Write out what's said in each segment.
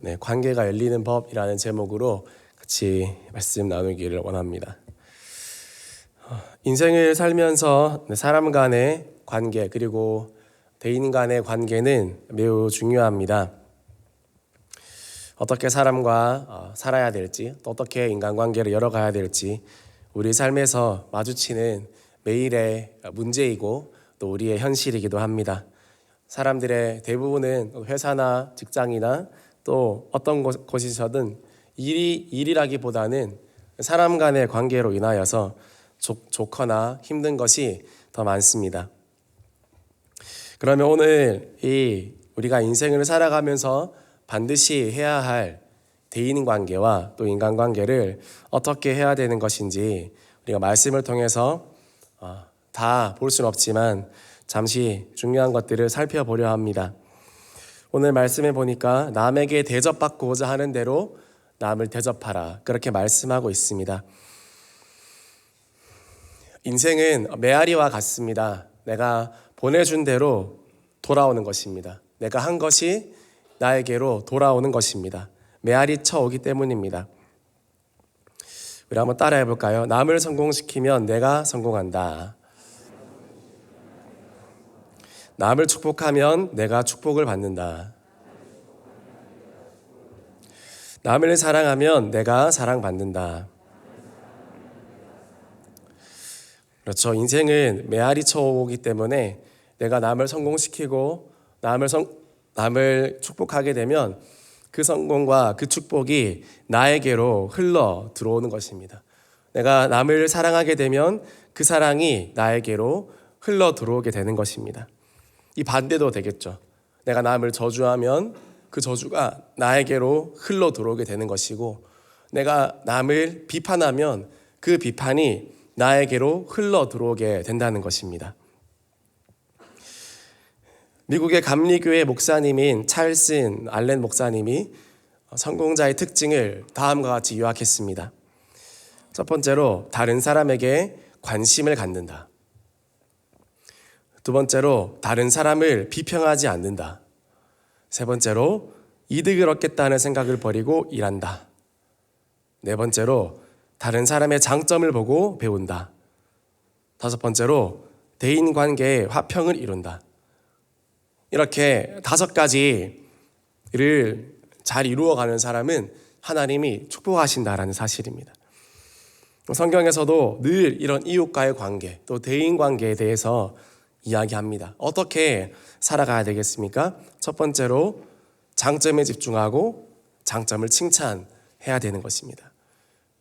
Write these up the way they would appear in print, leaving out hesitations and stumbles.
네, 관계가 열리는 법이라는 제목으로 같이 말씀 나누기를 원합니다. 인생을 살면서 사람 간의 관계 그리고 대인 간의 관계는 매우 중요합니다. 어떻게 사람과 살아야 될지, 또 어떻게 인간관계를 열어가야 될지 우리 삶에서 마주치는 매일의 문제이고 또 우리의 현실이기도 합니다. 사람들의 대부분은 회사나 직장이나 또 어떤 곳이서든 일이라기보다는 사람 간의 관계로 인하여서 좋거나 힘든 것이 더 많습니다. 그러면 오늘 우리가 인생을 살아가면서 반드시 해야 할 대인관계와 또 인간관계를 어떻게 해야 되는 것인지 우리가 말씀을 통해서 다 볼 수는 없지만 잠시 중요한 것들을 살펴보려 합니다. 오늘 말씀에 보니까 남에게 대접받고자 하는 대로 남을 대접하라, 그렇게 말씀하고 있습니다. 인생은 메아리와 같습니다. 내가 보내준 대로 돌아오는 것입니다. 내가 한 것이 나에게로 돌아오는 것입니다. 메아리 쳐오기 때문입니다. 우리 한번 따라해 볼까요? 남을 성공시키면 내가 성공한다. 남을 축복하면 내가 축복을 받는다. 남을 사랑하면 내가 사랑받는다. 그렇죠. 인생은 메아리 쳐오기 때문에 내가 남을 성공시키고 남을 축복하게 되면 그 성공과 그 축복이 나에게로 흘러 들어오는 것입니다. 내가 남을 사랑하게 되면 그 사랑이 나에게로 흘러 들어오게 되는 것입니다. 이 반대도 되겠죠. 내가 남을 저주하면 그 저주가 나에게로 흘러 들어오게 되는 것이고, 내가 남을 비판하면 그 비판이 나에게로 흘러 들어오게 된다는 것입니다. 미국의 감리교회 목사님인 찰스 알렌 목사님이 성공자의 특징을 다음과 같이 요약했습니다. 첫 번째로 다른 사람에게 관심을 갖는다. 두 번째로 다른 사람을 비평하지 않는다. 세 번째로 이득을 얻겠다는 생각을 버리고 일한다. 네 번째로 다른 사람의 장점을 보고 배운다. 다섯 번째로 대인관계의 화평을 이룬다. 이렇게 5가지를 잘 이루어가는 사람은 하나님이 축복하신다라는 사실입니다. 성경에서도 늘 이런 이웃과의 관계, 또 대인관계에 대해서 이야기합니다. 어떻게 살아가야 되겠습니까? 첫 번째로 장점에 집중하고 장점을 칭찬해야 되는 것입니다.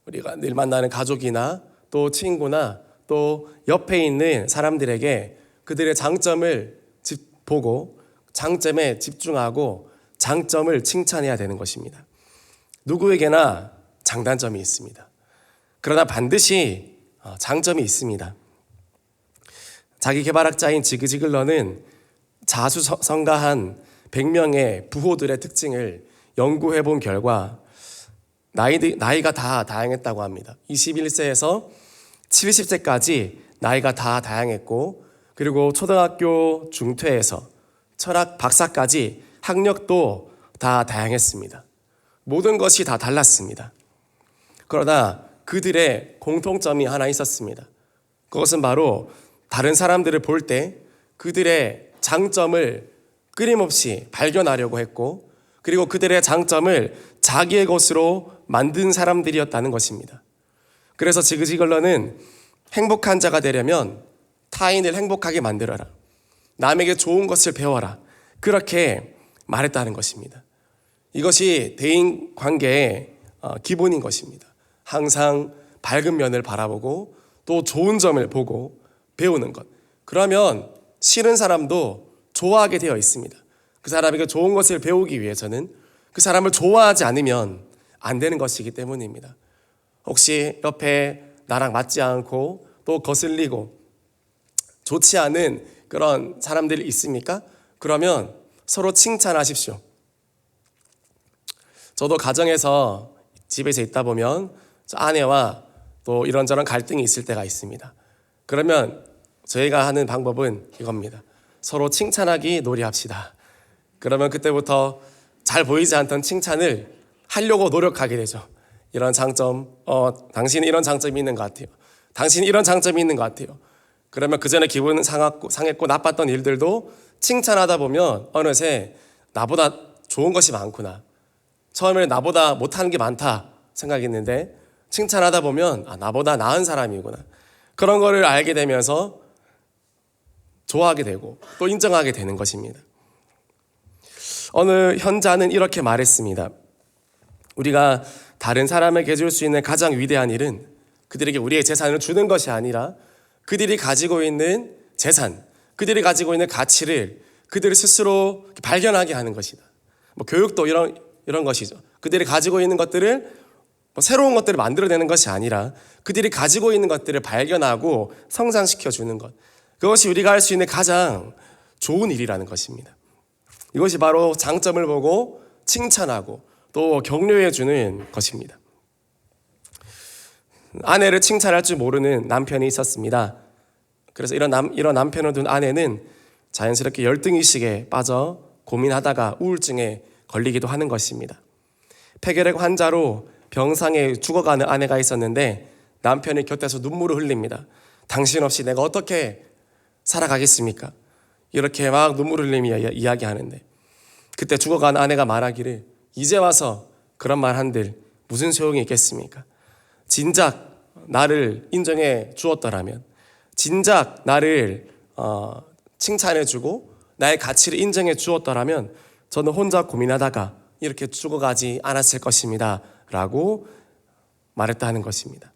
우리가 늘 만나는 가족이나 또 친구나 또 옆에 있는 사람들에게 그들의 장점을 보고 장점에 집중하고 장점을 칭찬해야 되는 것입니다. 누구에게나 장단점이 있습니다. 그러나 반드시 장점이 있습니다. 자기개발학자인 지그 지글러는 자수성가한 100명의 부호들의 특징을 연구해 본 결과 나이가 다 다양했다고 합니다. 21세에서 70세까지 나이가 다 다양했고, 그리고 초등학교 중퇴에서 철학 박사까지 학력도 다 다양했습니다. 모든 것이 다 달랐습니다. 그러나 그들의 공통점이 하나 있었습니다. 그것은 바로 다른 사람들을 볼 때 그들의 장점을 끊임없이 발견하려고 했고, 그리고 그들의 장점을 자기의 것으로 만든 사람들이었다는 것입니다. 그래서 지그 지글러는 행복한 자가 되려면 타인을 행복하게 만들어라, 남에게 좋은 것을 배워라, 그렇게 말했다는 것입니다. 이것이 대인 관계의 기본인 것입니다. 항상 밝은 면을 바라보고 또 좋은 점을 보고 배우는 것. 그러면 싫은 사람도 좋아하게 되어 있습니다. 그 사람에게 좋은 것을 배우기 위해서는 그 사람을 좋아하지 않으면 안 되는 것이기 때문입니다. 혹시 옆에 나랑 맞지 않고 또 거슬리고 좋지 않은 그런 사람들이 있습니까? 그러면 서로 칭찬하십시오. 저도 가정에서 집에서 있다 보면 아내와 또 이런저런 갈등이 있을 때가 있습니다. 그러면 저희가 하는 방법은 이겁니다. 서로 칭찬하기 놀이합시다. 그러면 그때부터 잘 보이지 않던 칭찬을 하려고 노력하게 되죠. 이런 장점, 당신이 이런 장점이 있는 것 같아요. 당신이 이런 장점이 있는 것 같아요. 그러면 그 전에 기분 상했고 나빴던 일들도 칭찬하다 보면 어느새 나보다 좋은 것이 많구나. 처음에 나보다 못하는 게 많다 생각했는데 칭찬하다 보면 나보다 나은 사람이구나. 그런 거를 알게 되면서 좋아하게 되고 또 인정하게 되는 것입니다. 어느 현자는 이렇게 말했습니다. 우리가 다른 사람에게 줄 수 있는 가장 위대한 일은 그들에게 우리의 재산을 주는 것이 아니라 그들이 가지고 있는 재산, 그들이 가지고 있는 가치를 그들이 스스로 발견하게 하는 것이다. 교육도 이런 것이죠. 그들이 가지고 있는 것들을 새로운 것들을 만들어내는 것이 아니라 그들이 가지고 있는 것들을 발견하고 성장시켜 주는 것. 그것이 우리가 할 수 있는 가장 좋은 일이라는 것입니다. 이것이 바로 장점을 보고 칭찬하고 또 격려해 주는 것입니다. 아내를 칭찬할 줄 모르는 남편이 있었습니다. 그래서 이런 남편을 둔 아내는 자연스럽게 열등의식에 빠져 고민하다가 우울증에 걸리기도 하는 것입니다. 폐결핵 환자로 병상에 죽어가는 아내가 있었는데 남편이 곁에서 눈물을 흘립니다. 당신 없이 내가 어떻게 살아가겠습니까? 이렇게 막 눈물을 흘리며 이야기하는데 그때 죽어가는 아내가 말하기를 이제 와서 그런 말 한들 무슨 소용이 있겠습니까? 진작 나를 인정해 주었더라면, 진작 나를 칭찬해주고 나의 가치를 인정해 주었더라면 저는 혼자 고민하다가 이렇게 죽어가지 않았을 것입니다 라고 말했다는 것입니다.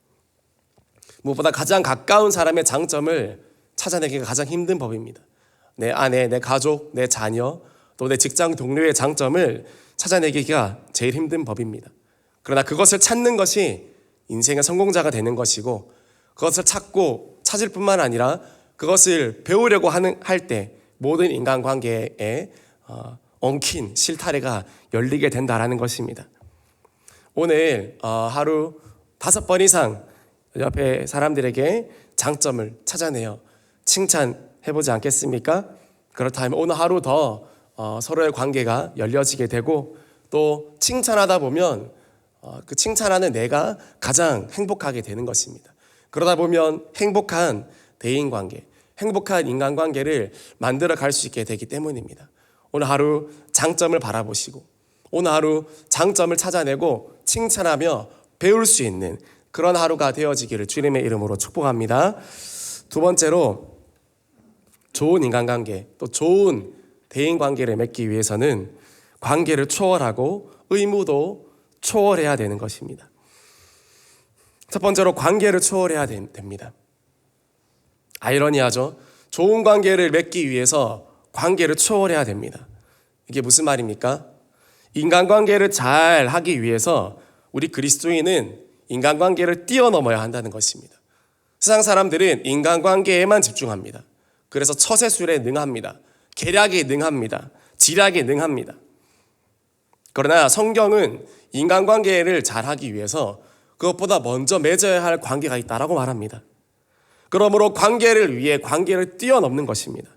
무엇보다 가장 가까운 사람의 장점을 찾아내기가 가장 힘든 법입니다. 내 아내, 내 가족, 내 자녀, 또 내 직장 동료의 장점을 찾아내기가 제일 힘든 법입니다. 그러나 그것을 찾는 것이 인생의 성공자가 되는 것이고 그것을 찾을 뿐만 아니라 그것을 배우려고 할 때 모든 인간관계에 엉킨 실타래가 열리게 된다라는 것입니다. 오늘 하루 5번 이상 옆에 사람들에게 장점을 찾아내어 칭찬해보지 않겠습니까? 그렇다면 오늘 하루 더 서로의 관계가 열려지게 되고 또 칭찬하다 보면 그 칭찬하는 내가 가장 행복하게 되는 것입니다. 그러다 보면 행복한 대인관계, 행복한 인간관계를 만들어 갈 수 있게 되기 때문입니다. 오늘 하루 장점을 바라보시고 오늘 하루 장점을 찾아내고 칭찬하며 배울 수 있는 그런 하루가 되어지기를 주님의 이름으로 축복합니다. 두 번째로 좋은 인간관계 또 좋은 대인관계를 맺기 위해서는 관계를 초월하고 의무도 초월해야 되는 것입니다. 첫 번째로 관계를 초월해야 됩니다. 아이러니하죠. 좋은 관계를 맺기 위해서 관계를 초월해야 됩니다. 이게 무슨 말입니까? 인간관계를 잘 하기 위해서 우리 그리스도인은 인간관계를 뛰어넘어야 한다는 것입니다. 세상 사람들은 인간관계에만 집중합니다. 그래서 처세술에 능합니다. 계략에 능합니다. 지략에 능합니다. 그러나 성경은 인간관계를 잘하기 위해서 그것보다 먼저 맺어야 할 관계가 있다라고 말합니다. 그러므로 관계를 위해 관계를 뛰어넘는 것입니다.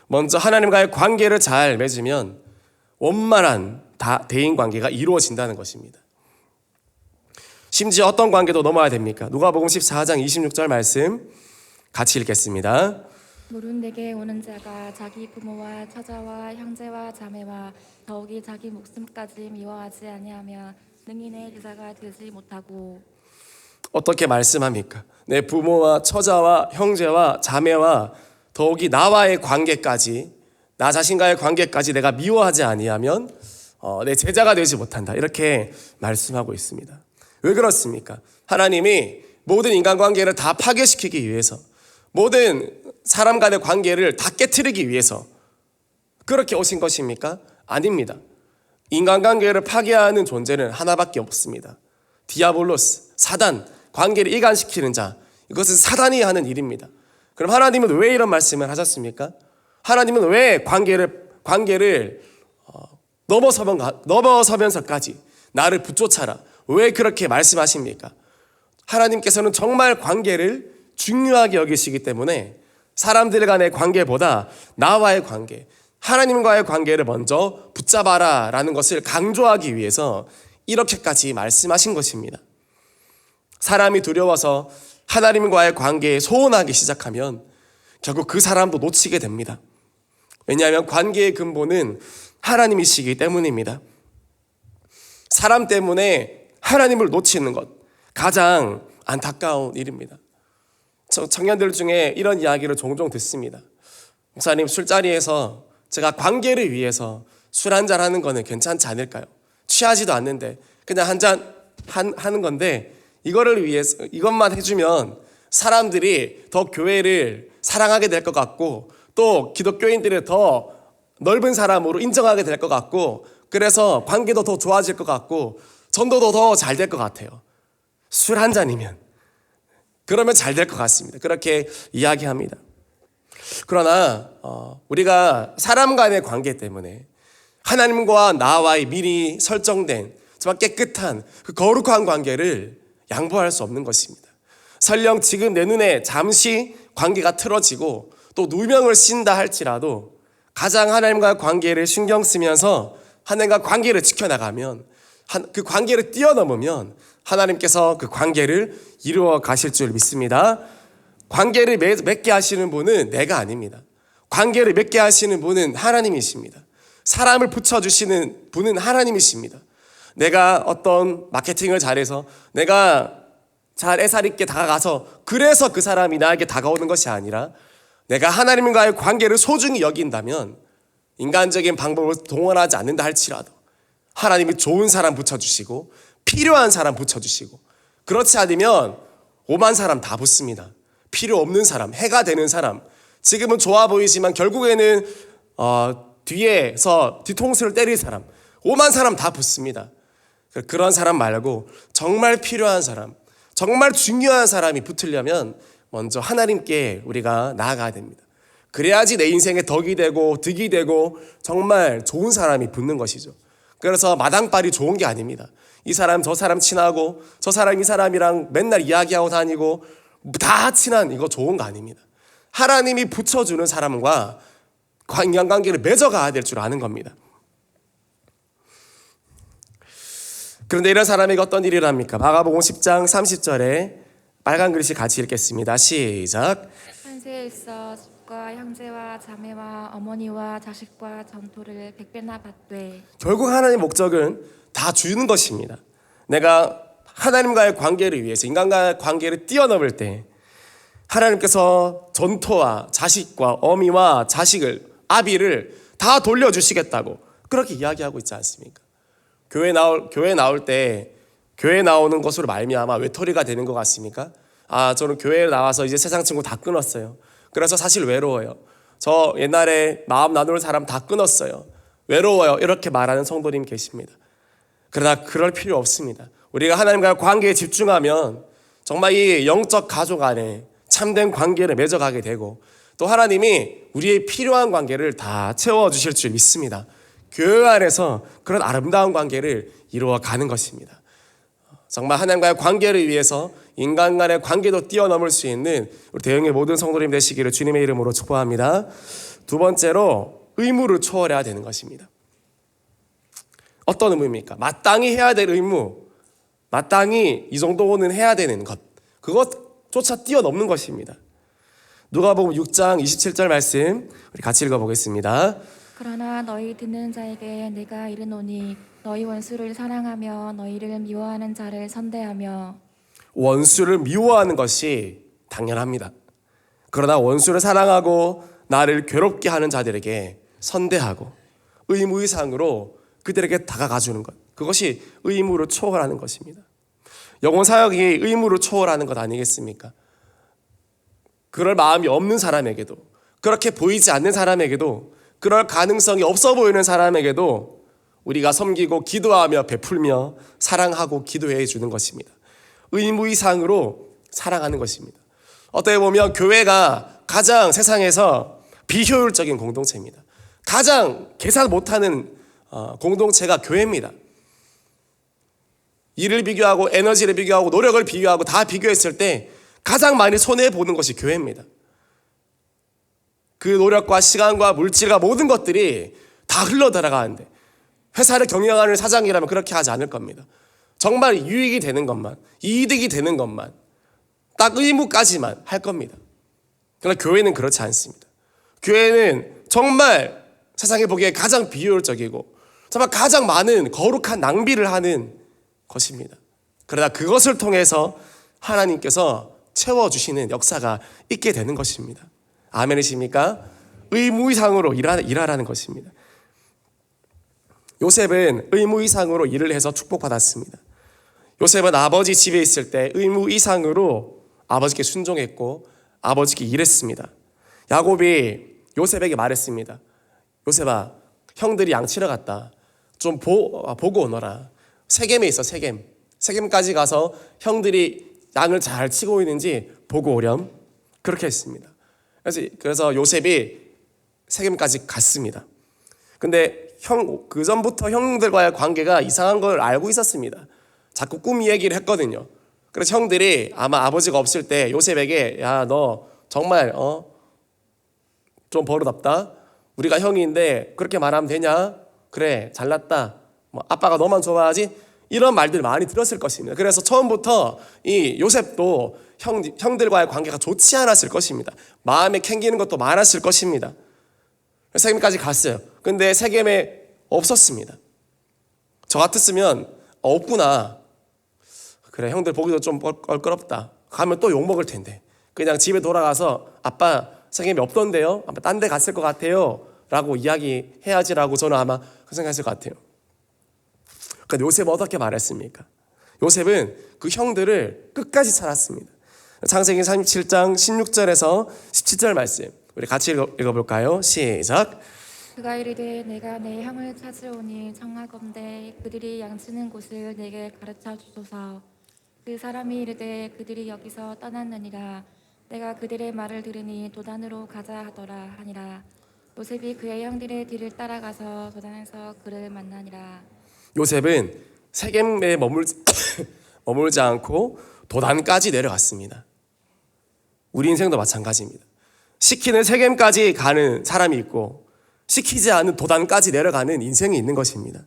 먼저 하나님과의 관계를 잘 맺으면 원만한 대인관계가 이루어진다는 것입니다. 심지어 어떤 관계도 넘어야 됩니까? 누가복음 14장 26절 말씀 같이 읽겠습니다. 물은 내게 오는 자가 자기 부모와 처자와 형제와 자매와 더욱이 자기 목숨까지 미워하지 아니하면 능히 내 제자가 되지 못하고. 어떻게 말씀합니까? 내 부모와 처자와 형제와 자매와 더욱이 나와의 관계까지, 나 자신과의 관계까지 내가 미워하지 아니하면 내 제자가 되지 못한다. 이렇게 말씀하고 있습니다. 왜 그렇습니까? 하나님이 모든 인간관계를 다 파괴시키기 위해서, 모든 사람 간의 관계를 다 깨트리기 위해서 그렇게 오신 것입니까? 아닙니다. 인간관계를 파괴하는 존재는 하나밖에 없습니다. 디아볼로스, 사단, 관계를 이간시키는 자, 이것은 사단이 하는 일입니다. 그럼 하나님은 왜 이런 말씀을 하셨습니까? 하나님은 왜 관계를 넘어서면서까지 나를 붙쫓아라, 왜 그렇게 말씀하십니까? 하나님께서는 정말 관계를 중요하게 여기시기 때문에 사람들 간의 관계보다 나와의 관계, 하나님과의 관계를 먼저 붙잡아라 라는 것을 강조하기 위해서 이렇게까지 말씀하신 것입니다. 사람이 두려워서 하나님과의 관계에 소원하기 시작하면 결국 그 사람도 놓치게 됩니다. 왜냐하면 관계의 근본은 하나님이시기 때문입니다. 사람 때문에 하나님을 놓치는 것, 가장 안타까운 일입니다. 청년들 중에 이런 이야기를 종종 듣습니다. 목사님, 술자리에서 제가 관계를 위해서 술 한잔 하는 거는 괜찮지 않을까요? 취하지도 않는데 그냥 한잔 하는 건데 이거를 위해서 이것만 해주면 사람들이 더 교회를 사랑하게 될 것 같고 또 기독교인들을 더 넓은 사람으로 인정하게 될 것 같고 그래서 관계도 더 좋아질 것 같고 전도도 더 잘 될 것 같아요. 술 한 잔이면 그러면 잘 될 것 같습니다. 그렇게 이야기합니다. 그러나 우리가 사람 간의 관계 때문에 하나님과 나와의 미리 설정된 정말 깨끗한 그 거룩한 관계를 양보할 수 없는 것입니다. 설령 지금 내 눈에 잠시 관계가 틀어지고 또 누명을 씌운다 할지라도 가장 하나님과 관계를 신경 쓰면서 하나님과 관계를 지켜나가면 그 관계를 뛰어넘으면 하나님께서 그 관계를 이루어 가실 줄 믿습니다. 관계를 맺게 하시는 분은 내가 아닙니다. 관계를 맺게 하시는 분은 하나님이십니다. 사람을 붙여주시는 분은 하나님이십니다. 내가 어떤 마케팅을 잘해서 내가 잘 애살 있게 다가가서 그래서 그 사람이 나에게 다가오는 것이 아니라 내가 하나님과의 관계를 소중히 여긴다면 인간적인 방법을 동원하지 않는다 할지라도 하나님이 좋은 사람 붙여주시고 필요한 사람 붙여주시고 그렇지 않으면 오만 사람 다 붙습니다. 필요 없는 사람, 해가 되는 사람, 지금은 좋아 보이지만 결국에는 뒤에서 뒤통수를 때릴 사람, 오만 사람 다 붙습니다. 그런 사람 말고 정말 필요한 사람, 정말 중요한 사람이 붙으려면 먼저 하나님께 우리가 나아가야 됩니다. 그래야지 내 인생에 덕이 되고 득이 되고 정말 좋은 사람이 붙는 것이죠. 그래서 마당발이 좋은 게 아닙니다. 이 사람 저 사람 친하고 저 사람 이 사람이랑 맨날 이야기하고 다니고 다 친한 이거 좋은 거 아닙니다. 하나님이 붙여주는 사람과 인간관계를 맺어가야 될 줄 아는 겁니다. 그런데 이런 사람에게 어떤 일을 합니까? 마가복음 10장 30절에 빨간 글씨 같이 읽겠습니다. 시작. 한세에 있어 집과 형제와 자매와 어머니와 자식과 전토를 100배나 받되 결국 하나님의 목적은 다 주는 것입니다. 내가 하나님과의 관계를 위해서 인간과의 관계를 뛰어넘을 때 하나님께서 전토와 자식과 어미와 자식을 아비를 다 돌려주시겠다고 그렇게 이야기하고 있지 않습니까? 교회 나올 때 교회 나오는 것으로 말미암아 외톨이가 되는 것 같습니까? 저는 교회에 나와서 이제 세상 친구 다 끊었어요. 그래서 사실 외로워요. 저 옛날에 마음 나눌 사람 다 끊었어요. 외로워요. 이렇게 말하는 성도님 계십니다. 그러나 그럴 필요 없습니다. 우리가 하나님과의 관계에 집중하면 정말 이 영적 가족 안에 참된 관계를 맺어가게 되고 또 하나님이 우리의 필요한 관계를 다 채워주실 줄 믿습니다. 교회 안에서 그런 아름다운 관계를 이루어가는 것입니다. 정말 하나님과의 관계를 위해서 인간 간의 관계도 뛰어넘을 수 있는 우리 대형의 모든 성도님 되시기를 주님의 이름으로 축복합니다. 두 번째로 의무를 초월해야 되는 것입니다. 어떤 의무입니까? 마땅히 해야 될 의무, 마땅히 이 정도는 해야 되는 것, 그것조차 뛰어넘는 것입니다. 누가복음 6장 27절 말씀 우리 같이 읽어보겠습니다. 그러나 너희 듣는 자에게 내가 이르노니 너희 원수를 사랑하며 너희를 미워하는 자를 선대하며 원수를 미워하는 것이 당연합니다. 그러나 원수를 사랑하고 나를 괴롭게 하는 자들에게 선대하고 의무이상으로 그들에게 다가가주는 것, 그것이 의무를 초월하는 것입니다. 영혼 사역이 의무를 초월하는 것 아니겠습니까? 그럴 마음이 없는 사람에게도, 그렇게 보이지 않는 사람에게도, 그럴 가능성이 없어 보이는 사람에게도 우리가 섬기고 기도하며 베풀며 사랑하고 기도해 주는 것입니다. 의무 이상으로 사랑하는 것입니다. 어떻게 보면 교회가 가장 세상에서 비효율적인 공동체입니다. 가장 계산 못하는 공동체가 교회입니다. 일을 비교하고 에너지를 비교하고 노력을 비교하고 다 비교했을 때 가장 많이 손해보는 것이 교회입니다. 그 노력과 시간과 물질과 모든 것들이 다 흘러 들어가는데 회사를 경영하는 사장이라면 그렇게 하지 않을 겁니다. 정말 유익이 되는 것만, 이득이 되는 것만, 딱 의무까지만 할 겁니다. 그러나 교회는 그렇지 않습니다. 교회는 정말 세상에 보기에 가장 비효율적이고 정말 가장 많은 거룩한 낭비를 하는 것입니다. 그러나 그것을 통해서 하나님께서 채워주시는 역사가 있게 되는 것입니다. 아멘이십니까? 의무 이상으로 일하라는 것입니다. 요셉은 의무 이상으로 일을 해서 축복받았습니다. 요셉은 아버지 집에 있을 때 의무 이상으로 아버지께 순종했고 아버지께 일했습니다. 야곱이 요셉에게 말했습니다. 요셉아, 형들이 양 치러 갔다. 좀 보고 오너라. 세겜에 있어, 세겜. 세겜까지 가서 형들이 양을 잘 치고 있는지 보고 오렴. 그렇게 했습니다. 그래서 요셉이 세겜까지 갔습니다. 근데 그 전부터 형들과의 관계가 이상한 걸 알고 있었습니다. 자꾸 꿈 얘기를 했거든요. 그래서 형들이 아마 아버지가 없을 때 요셉에게 야, 너 정말 좀 버릇없다. 우리가 형인데 그렇게 말하면 되냐? 그래, 잘났다. 뭐 아빠가 너만 좋아하지? 이런 말들 많이 들었을 것입니다. 그래서 처음부터 이 요셉도 형들과의 관계가 좋지 않았을 것입니다. 마음에 캥기는 것도 많았을 것입니다. 세겜까지 갔어요. 근데 세겜에 없었습니다. 저 같았으면 없구나. 그래, 형들 보기도 좀 껄끄럽다. 가면 또 욕먹을 텐데 그냥 집에 돌아가서 아빠 세겜이 없던데요? 아마 딴 데 갔을 것 같아요 라고 이야기해야지라고 저는 아마 그 생각했을 것 같아요. 그런데 요셉은 어떻게 말했습니까? 요셉은 그 형들을 끝까지 찾았습니다. 창세기 37장 16절에서 17절 말씀 우리 같이 읽어볼까요? 시작. 그가 이르되 내가 내 형을 찾으오니 청하건대 그들이 양치는 곳을 내게 가르쳐 주소서. 그 사람이 이르되 그들이 여기서 떠났느니라. 내가 그들의 말을 들으니 도단으로 가자 하더라 하니라. 요셉이 그의 형들의 뒤를 따라가서 도단에서 그를 만나니라. 요셉은 세겜에 머물지 않고 도단까지 내려갔습니다. 우리 인생도 마찬가지입니다. 시키는 세겜까지 가는 사람이 있고 시키지 않은 도단까지 내려가는 인생이 있는 것입니다.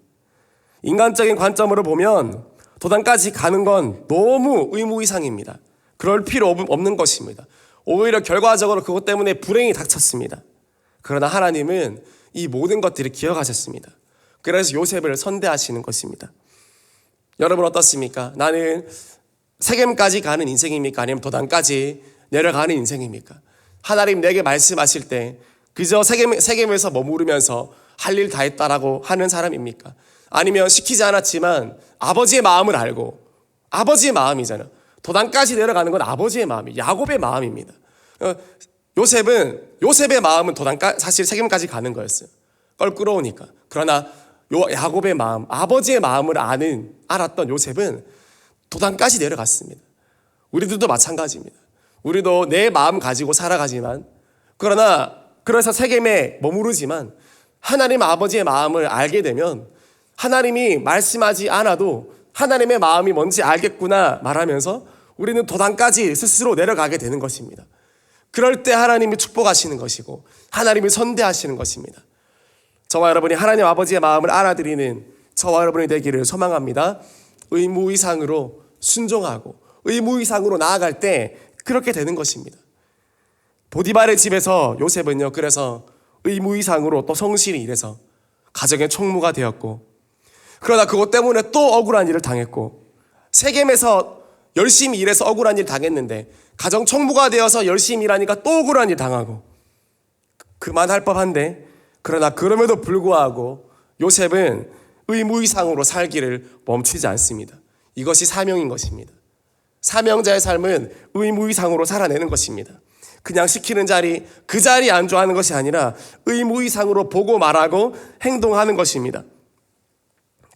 인간적인 관점으로 보면 도단까지 가는 건 너무 의무 이상입니다. 그럴 필요 없는 것입니다. 오히려 결과적으로 그것 때문에 불행이 닥쳤습니다. 그러나 하나님은 이 모든 것들을 기억하셨습니다. 그래서 요셉을 선대하시는 것입니다. 여러분 어떻습니까? 나는 세겜까지 가는 인생입니까? 아니면 도단까지 내려가는 인생입니까? 하나님 내게 말씀하실 때 그저 세겜에서 머무르면서 할 일 다 했다라고 하는 사람입니까? 아니면 시키지 않았지만 아버지의 마음을 알고 아버지의 마음이잖아요. 도단까지 내려가는 건 아버지의 마음이 야곱의 마음입니다. 요셉의 마음은 사실 세겜까지 가는 거였어요. 껄끄러우니까. 그러나 야곱의 마음, 아버지의 마음을 알았던 요셉은 도단까지 내려갔습니다. 우리들도 마찬가지입니다. 우리도 내 마음 가지고 살아가지만 그래서 세겜에 머무르지만 하나님 아버지의 마음을 알게 되면 하나님이 말씀하지 않아도 하나님의 마음이 뭔지 알겠구나 말하면서 우리는 도단까지 스스로 내려가게 되는 것입니다. 그럴 때 하나님이 축복하시는 것이고 하나님이 선대하시는 것입니다. 저와 여러분이 하나님 아버지의 마음을 알아들이는 저와 여러분이 되기를 소망합니다. 의무 이상으로 순종하고 의무 이상으로 나아갈 때 그렇게 되는 것입니다. 보디발의 집에서 요셉은요, 그래서 의무 이상으로 또 성실히 일해서 가정의 총무가 되었고, 그러나 그것 때문에 또 억울한 일을 당했고, 세겜에서 열심히 일해서 억울한 일 당했는데 가정 총무가 되어서 열심히 일하니까 또 억울한 일 당하고, 그만할 법한데, 그러나 그럼에도 불구하고 요셉은 의무 이상으로 살기를 멈추지 않습니다. 이것이 사명인 것입니다. 사명자의 삶은 의무 이상으로 살아내는 것입니다. 그냥 시키는 자리, 그 자리에 안주하는 것이 아니라 의무 이상으로 보고 말하고 행동하는 것입니다.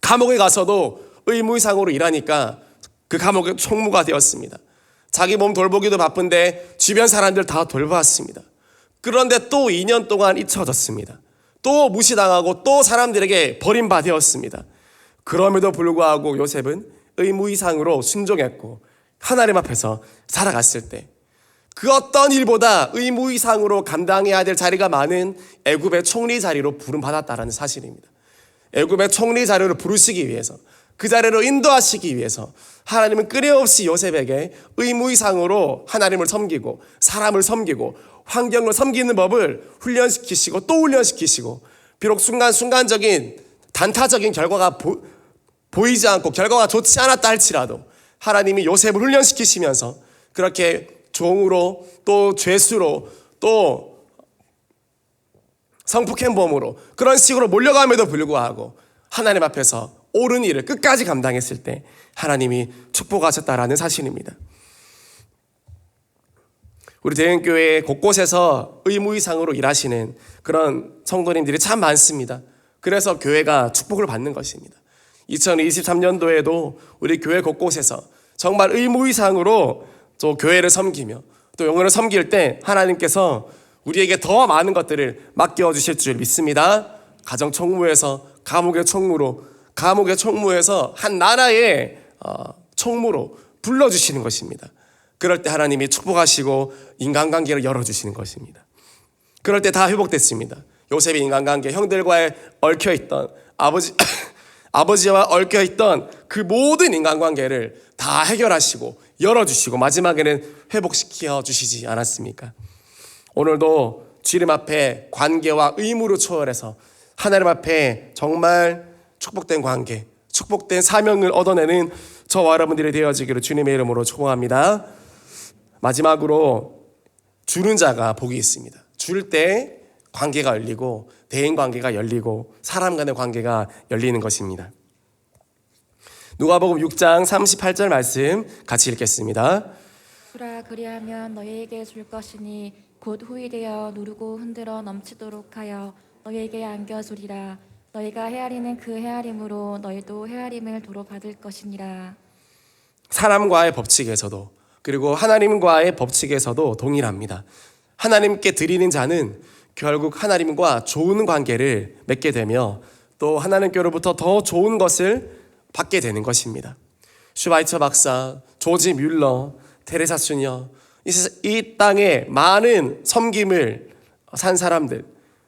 감옥에 가서도 의무 이상으로 일하니까 그 감옥의 총무가 되었습니다. 자기 몸 돌보기도 바쁜데 주변 사람들 다 돌봤습니다. 그런데 또 2년 동안 잊혀졌습니다. 또 무시당하고 또 사람들에게 버림받았습니다. 그럼에도 불구하고 요셉은 의무 이상으로 순종했고 하나님 앞에서 살아갔을 때 그 어떤 일보다 의무 이상으로 감당해야 될 자리가 많은 애굽의 총리 자리로 부름받았다라는 사실입니다. 애굽의 총리 자리로 부르시기 위해서, 그 자리로 인도하시기 위해서 하나님은 끊임없이 요셉에게 의무 이상으로 하나님을 섬기고 사람을 섬기고 환경을 섬기는 법을 훈련시키시고 또 훈련시키시고, 비록 순간적인 단타적인 결과가 보이지 않고 결과가 좋지 않았다 할지라도 하나님이 요셉을 훈련시키시면서 그렇게 종으로 또 죄수로 또 성폭행범으로 그런 식으로 몰려감에도 불구하고 하나님 앞에서 옳은 일을 끝까지 감당했을 때 하나님이 축복하셨다라는 사실입니다. 우리 대형교회 곳곳에서 의무 이상으로 일하시는 그런 성도님들이 참 많습니다. 그래서 교회가 축복을 받는 것입니다. 2023년도에도 우리 교회 곳곳에서 정말 의무 이상으로 또 교회를 섬기며 또 영혼을 섬길 때 하나님께서 우리에게 더 많은 것들을 맡겨주실 줄 믿습니다. 가정 총무에서 감옥의 총무에서 한 나라의 총무로 불러주시는 것입니다. 그럴 때 하나님이 축복하시고 인간관계를 열어주시는 것입니다. 그럴 때 다 회복됐습니다. 요셉의 인간관계, 형들과의 얽혀있던 아버지와 얽혀있던 그 모든 인간관계를 다 해결하시고 열어주시고 마지막에는 회복시켜 주시지 않았습니까? 오늘도 주님 앞에 관계와 의무로 초월해서 하나님 앞에 정말 축복된 관계, 축복된 사명을 얻어내는 저와 여러분들이 되어지기를 주님의 이름으로 축복합니다. 마지막으로 주는 자가 복이 있습니다. 줄 때 관계가 열리고 대인 관계가 열리고 사람 간의 관계가 열리는 것입니다. 누가복음 6장 38절 말씀 같이 읽겠습니다. 주라 그리하면 너희에게 줄 것이니 곧 후이 되어 누르고 흔들어 넘치도록 하여 너희에게 안겨주리라. 너희가 헤아리는 그 헤아림으로 너희도 헤아림을 도로 받을 것이니라. 사람과의 법칙에서도 그리고 하나님과의 법칙에서도 동일합니다. 하나님께 드리는 자는 결국 하나님과 좋은 관계를 맺게 되며 또 하나님께로부터 더 좋은 것을 받게 되는 것입니다. 슈바이처 박사, 조지 뮬러, 테레사 수녀, 이 땅에 많은 섬김을 산 사람들,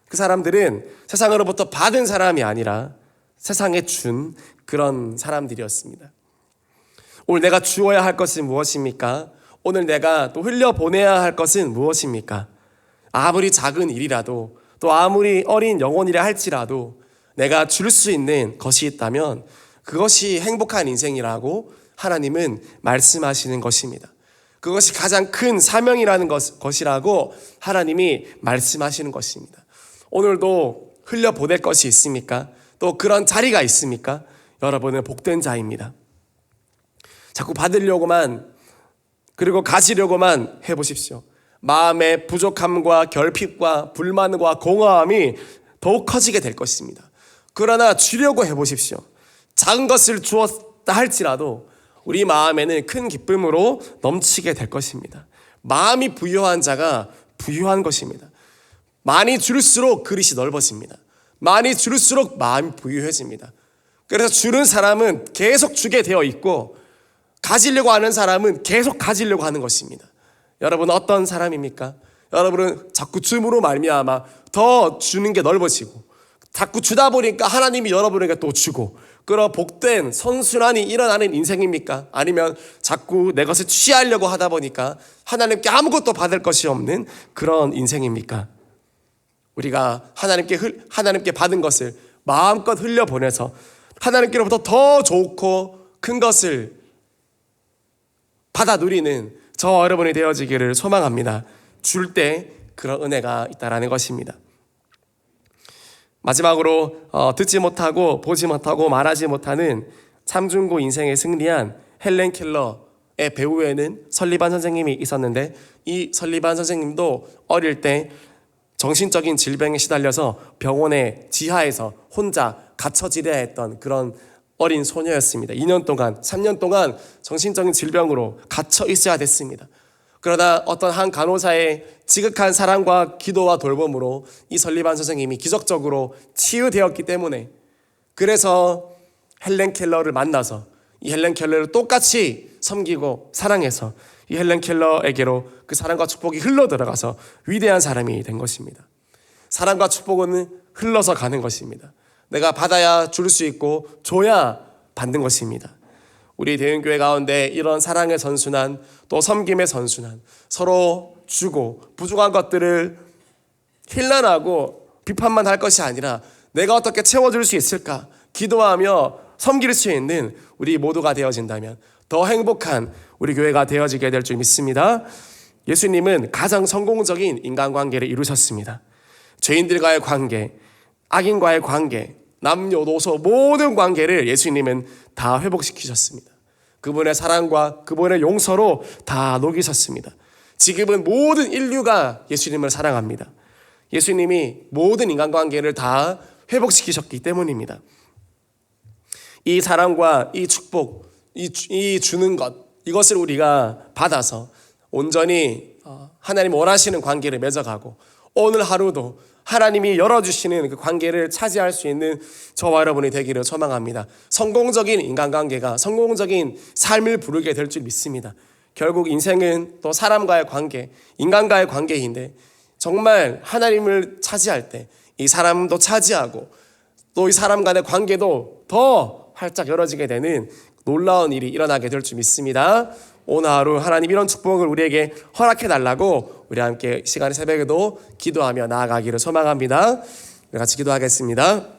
그 사람들은 세상으로부터 받은 사람이 아니라 세상에 준 그런 사람들이었습니다. 오늘 내가 주어야 할 것은 무엇입니까? 오늘 내가 또 흘려보내야 할 것은 무엇입니까? 아무리 작은 일이라도 또 아무리 어린 영혼이라 할지라도 내가 줄 수 있는 것이 있다면 그것이 행복한 인생이라고 하나님은 말씀하시는 것입니다. 그것이 가장 큰 사명이라는 것이라고 하나님이 말씀하시는 것입니다. 오늘도 흘려보낼 것이 있습니까? 또 그런 자리가 있습니까? 여러분은 복된 자입니다. 자꾸 받으려고만 그리고 가지려고만 해보십시오. 마음의 부족함과 결핍과 불만과 공허함이 더욱 커지게 될 것입니다. 그러나 주려고 해보십시오. 작은 것을 주었다 할지라도 우리 마음에는 큰 기쁨으로 넘치게 될 것입니다. 마음이 부유한 자가 부유한 것입니다. 많이 줄수록 그릇이 넓어집니다. 많이 줄수록 마음이 부유해집니다. 그래서 주는 사람은 계속 주게 되어 있고 가지려고 하는 사람은 계속 가지려고 하는 것입니다. 여러분 어떤 사람입니까? 여러분은 자꾸 줌으로 말미암아 더 주는 게 넓어지고 자꾸 주다 보니까 하나님이 여러분에게 또 주고 그런 복된 선순환이 일어나는 인생입니까? 아니면 자꾸 내 것을 취하려고 하다 보니까 하나님께 아무것도 받을 것이 없는 그런 인생입니까? 우리가 하나님께 받은 것을 마음껏 흘려보내서 하나님께로부터 더 좋고 큰 것을 받아 누리는 저와 여러분이 되어지기를 소망합니다. 줄 때 그런 은혜가 있다라는 것입니다. 마지막으로 듣지 못하고 보지 못하고 말하지 못하는 참중고 인생에 승리한 헬렌 켈러의 배후에는 설리반 선생님이 있었는데 이 설리반 선생님도 어릴 때 정신적인 질병에 시달려서 병원의 지하에서 혼자 갇혀 지내야 했던 그런 어린 소녀였습니다. 2년 동안, 3년 동안 정신적인 질병으로 갇혀 있어야 됐습니다. 그러다 어떤 한 간호사의 지극한 사랑과 기도와 돌봄으로 이 설리반 선생님이 기적적으로 치유되었기 때문에 그래서 헬렌 켈러를 만나서 이 헬렌 켈러를 똑같이 섬기고 사랑해서 이 헬렌 켈러에게로 그 사랑과 축복이 흘러 들어가서 위대한 사람이 된 것입니다. 사랑과 축복은 흘러서 가는 것입니다. 내가 받아야 줄 수 있고 줘야 받는 것입니다. 우리 대흥교회 가운데 이런 사랑의 선순환, 또 섬김의 선순환, 서로 주고 부족한 것들을 힐난하고 비판만 할 것이 아니라 내가 어떻게 채워줄 수 있을까 기도하며 섬길 수 있는 우리 모두가 되어진다면 더 행복한 우리 교회가 되어지게 될 줄 믿습니다. 예수님은 가장 성공적인 인간관계를 이루셨습니다. 죄인들과의 관계, 악인과의 관계, 남녀노소 모든 관계를 예수님은 다 회복시키셨습니다. 그분의 사랑과 그분의 용서로 다 녹이셨습니다. 지금은 모든 인류가 예수님을 사랑합니다. 예수님이 모든 인간관계를 다 회복시키셨기 때문입니다. 이 사랑과 이 축복, 이 주는 것, 이것을 우리가 받아서 온전히 하나님 원하시는 관계를 맺어가고 오늘 하루도 하나님이 열어주시는 그 관계를 차지할 수 있는 저와 여러분이 되기를 소망합니다. 성공적인 인간관계가 성공적인 삶을 부르게 될 줄 믿습니다. 결국 인생은 또 사람과의 관계, 인간과의 관계인데 정말 하나님을 차지할 때 이 사람도 차지하고 또 이 사람 간의 관계도 더 활짝 열어지게 되는 놀라운 일이 일어나게 될 줄 믿습니다. 오늘 하루 하나님 이런 축복을 우리에게 허락해 달라고 우리 함께 시간 새벽에도 기도하며 나아가기를 소망합니다. 우리 같이 기도하겠습니다.